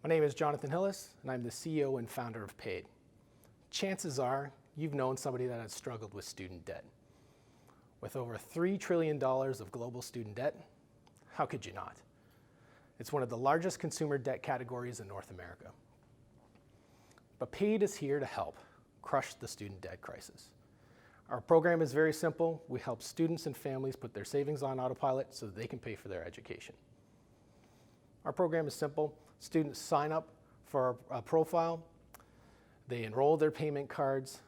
My name is Jonathan Hillis, and I'm the CEO and founder of Paid. Chances are you've known somebody that has struggled with student debt. With over $3 trillion of global student debt, how could you not? It's one of the largest consumer debt categories in North America. But Paid is here to help crush the student debt crisis. Our program is very simple. We help students and families put their savings on autopilot so that they can pay for their education. Our program is simple. Students sign up for a profile, they enroll their payment cards,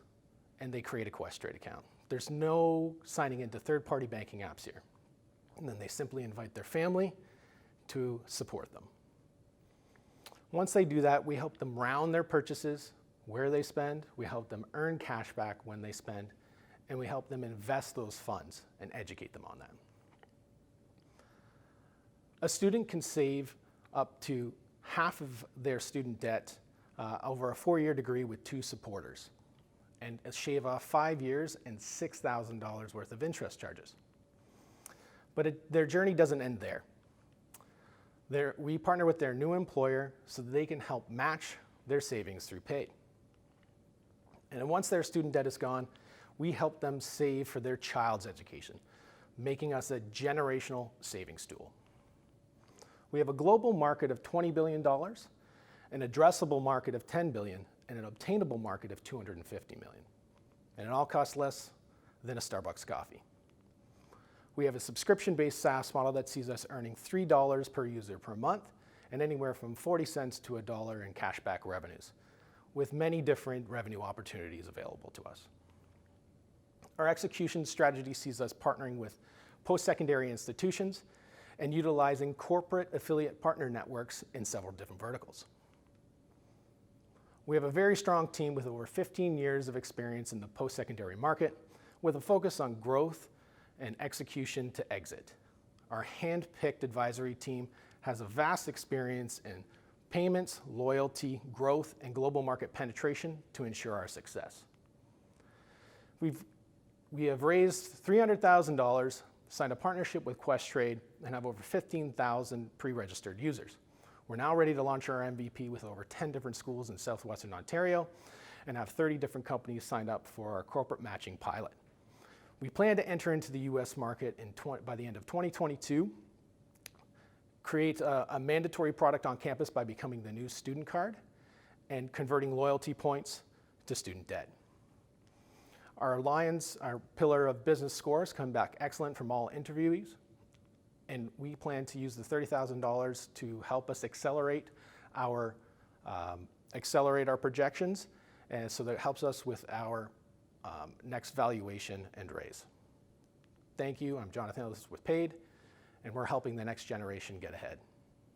and they create a Questrade account. There's no signing into third-party banking apps here. And then they simply invite their family to support them. Once they do that, we help them round their purchases, where they spend, we help them earn cash back when they spend, and we help them invest those funds and educate them on that. A student can save up to half of their student debt over a 4-year degree with 2 supporters, and shave off 5 years and $6,000 worth of interest charges. But their journey doesn't end there. We partner with their new employer so that they can help match their savings through Paid. And once their student debt is gone, we help them save for their child's education, making us a generational savings tool. We have a global market of $20 billion, an addressable market of $10 billion, and an obtainable market of $250 million. And it all costs less than a Starbucks coffee. We have a subscription-based SaaS model that sees us earning $3 per user per month and anywhere from 40 cents to $1 in cashback revenues, with many different revenue opportunities available to us. Our execution strategy sees us partnering with post-secondary institutions and utilizing corporate affiliate partner networks in several different verticals. We have a very strong team with over 15 years of experience in the post-secondary market, with a focus on growth and execution to exit. Our hand-picked advisory team has a vast experience in payments, loyalty, growth, and global market penetration to ensure our success. We have raised $300,000, signed a partnership with Questrade, and have over 15,000 pre-registered users. We're now ready to launch our MVP with over 10 different schools in southwestern Ontario and have 30 different companies signed up for our corporate matching pilot. We plan to enter into the US market by the end of 2022, create a mandatory product on campus by becoming the new student card, and converting loyalty points to student debt. Our LiONS, our pillar of business scores, come back excellent from all interviewees, and we plan to use the $30,000 to help us accelerate our projections, and so that helps us with our next valuation and raise. Thank you. I'm Jonathan Hillis with Paid, and we're helping the next generation get ahead.